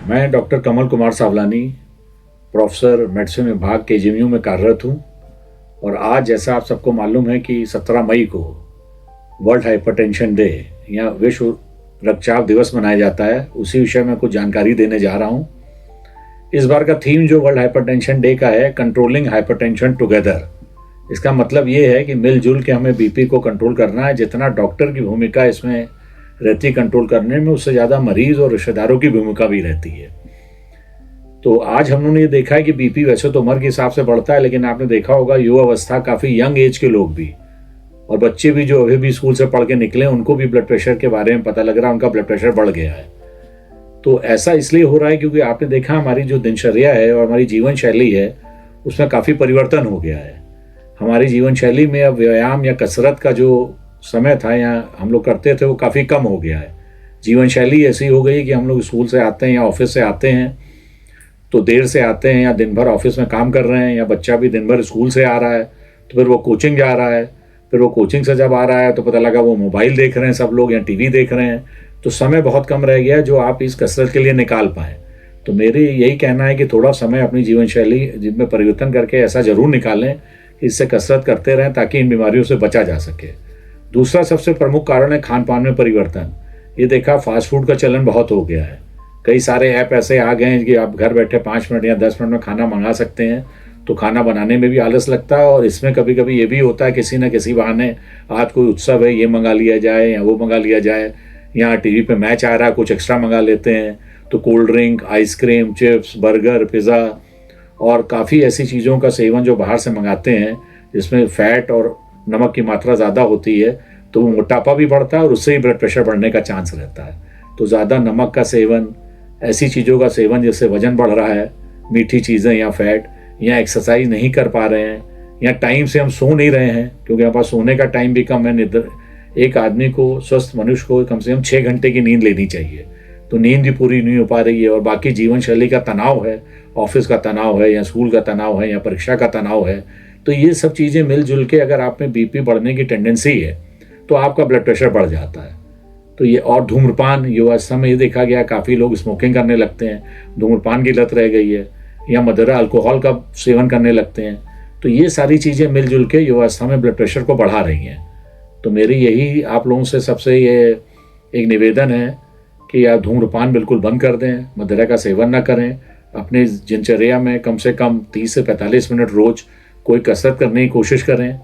मैं doctor Kamal Kumar Sawlani, professor medicine विभाग KGMU में कार्यरत हूँ। और आज जैसा आप सबको मालूम है कि 17 मई को वर्ल्ड हाइपरटेंशन डे या विश्व रक्तचाप दिवस मनाया जाता है। उसी विषय में कुछ जानकारी देने जा रहा हूँ। इस बार का थीम जो वर्ल्ड हाइपरटेंशन डे का है, कंट्रोलिंग हाइपरटेंशन टुगेदर। इसका मतलब ये है कि मिलजुल के हमें बीपी को कंट्रोल करना है। जितना डॉक्टर की भूमिका इसमें रहती कंट्रोल करने में, उससे ज़्यादा मरीज और रिश्तेदारों की भूमिका भी रहती है। तो आज हम लोगों ने ये देखा है कि बीपी वैसे तो उम्र के हिसाब से बढ़ता है, लेकिन आपने देखा होगा युवा अवस्था, काफ़ी यंग एज के लोग भी और बच्चे भी जो अभी भी स्कूल से पढ़ के निकले, उनको भी ब्लड प्रेशर के बारे में पता लग रहा है, उनका ब्लड प्रेशर बढ़ गया है। तो ऐसा इसलिए हो रहा है क्योंकि आपने देखा हमारी जो दिनचर्या है और हमारी जीवन शैली है, उसमें काफ़ी परिवर्तन हो गया है। हमारी जीवन शैली में अब व्यायाम या कसरत का जो समय था या हम लोग करते थे, वो काफ़ी कम हो गया है। जीवन शैली ऐसी हो गई कि हम लोग स्कूल से आते हैं या ऑफिस से आते हैं तो देर से आते हैं, या दिन भर ऑफिस में काम कर रहे हैं, या बच्चा भी दिन भर स्कूल से आ रहा है तो फिर वो कोचिंग जा रहा है, फिर वो कोचिंग से जब आ रहा है तो पता लगा वो मोबाइल देख रहे हैं सब लोग या टीवी देख रहे हैं। तो समय बहुत कम रह गया जो आप इस कसरत के लिए निकाल पाएँ। तो मेरी यही कहना है कि थोड़ा समय अपनी जीवन शैली जिनमें परिवर्तन करके ऐसा ज़रूर निकालें कि इससे कसरत करते रहें ताकि इन बीमारियों से बचा जा सके। दूसरा सबसे प्रमुख कारण है खान पान में परिवर्तन। ये देखा फास्ट फूड का चलन बहुत हो गया है। कई सारे ऐप ऐसे आ गए हैं कि आप घर बैठे 5 मिनट या 10 मिनट में खाना मंगा सकते हैं। तो खाना बनाने में भी आलस लगता है और इसमें कभी कभी ये भी होता है किसी न किसी बहाने, आज कोई उत्सव है ये मंगा लिया जाए या वो मंगा लिया जाए, यहाँ टीवी पे मैच आ रहा है कुछ एक्स्ट्रा मंगा लेते हैं। तो cold drink, ice cream, chips, burger, pizza और काफ़ी ऐसी चीज़ों का सेवन जो बाहर से मंगाते हैं जिसमें फ़ैट और नमक की मात्रा ज़्यादा होती है, तो वो मोटापा भी बढ़ता है और उससे ही ब्लड प्रेशर बढ़ने का चांस रहता है। तो ज़्यादा नमक का सेवन, ऐसी चीज़ों का सेवन जिससे वज़न बढ़ रहा है, मीठी चीज़ें या फैट, या एक्सरसाइज नहीं कर पा रहे हैं, या टाइम से हम सो नहीं रहे हैं क्योंकि हमारे पास सोने का टाइम भी कम है। एक आदमी को, स्वस्थ मनुष्य को कम से कम 6 घंटे की नींद लेनी चाहिए। तो नींद भी पूरी नहीं हो पा रही है और बाकी जीवन शैली का तनाव है, ऑफिस का तनाव है या स्कूल का तनाव है या परीक्षा का तनाव है। तो ये सब चीज़ें मिलजुल के अगर आप में बीपी बढ़ने की टेंडेंसी है तो आपका ब्लड प्रेशर बढ़ जाता है। तो ये और धूम्रपान, युवावस्था में ये देखा गया काफ़ी लोग स्मोकिंग करने लगते हैं, धूम्रपान की लत रह गई है, या मदिरा अल्कोहल का सेवन करने लगते हैं। तो ये सारी चीज़ें मिलजुल के युवावस्था में ब्लड प्रेशर को बढ़ा रही हैं। तो मेरी यही आप लोगों से सबसे ये एक निवेदन है कि आप धूम्रपान बिल्कुल बंद कर दें, मदिरा का सेवन ना करें, अपने दिनचर्या में कम से कम 30 से 45 मिनट रोज़ कोई कसरत करने की कोशिश करें,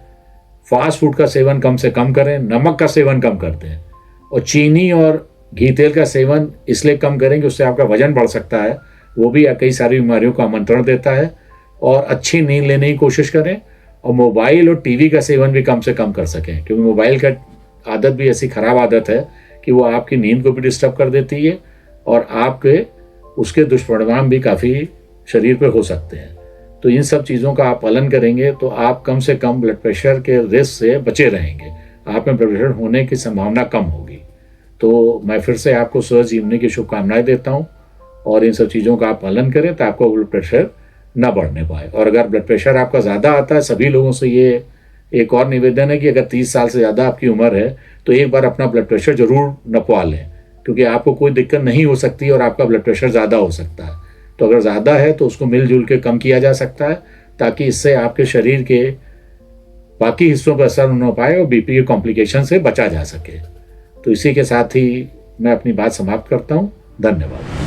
फास्ट फूड का सेवन कम से कम करें, नमक का सेवन कम कर दें और चीनी और घी तेल का सेवन इसलिए कम करें कि उससे आपका वजन बढ़ सकता है, वो भी कई सारी बीमारियों का आमंत्रण देता है। और अच्छी नींद लेने की कोशिश करें और मोबाइल और टीवी का सेवन भी कम से कम कर सकें, क्योंकि मोबाइल का आदत भी ऐसी ख़राब आदत है कि वो आपकी नींद को भी डिस्टर्ब कर देती है और आपके उसके दुष्परिणाम भी काफ़ी शरीर पे हो सकते हैं। तो इन सब चीज़ों का आप पालन करेंगे तो आप कम से कम ब्लड प्रेशर के रिस्क से बचे रहेंगे, आप में ब्लड प्रेशर होने की संभावना कम होगी। तो मैं फिर से आपको स्वस्थ जीवने की शुभकामनाएं देता हूँ और इन सब चीज़ों का आप पालन करें तो आपको ब्लड प्रेशर न बढ़ने पाए। और अगर ब्लड प्रेशर आपका ज़्यादा आता है, सभी लोगों से ये एक और निवेदन है कि अगर 30 साल से ज़्यादा आपकी उम्र है तो एक बार अपना ब्लड प्रेशर ज़रूर नपवा लें, क्योंकि आपको कोई दिक्कत नहीं हो सकती और आपका ब्लड प्रेशर ज़्यादा हो सकता है। तो अगर ज़्यादा है तो उसको मिलजुल के कम किया जा सकता है ताकि इससे आपके शरीर के बाकी हिस्सों पर असर न हो पाए और बीपी के कॉम्प्लिकेशन से बचा जा सके। तो इसी के साथ ही मैं अपनी बात समाप्त करता हूँ। धन्यवाद।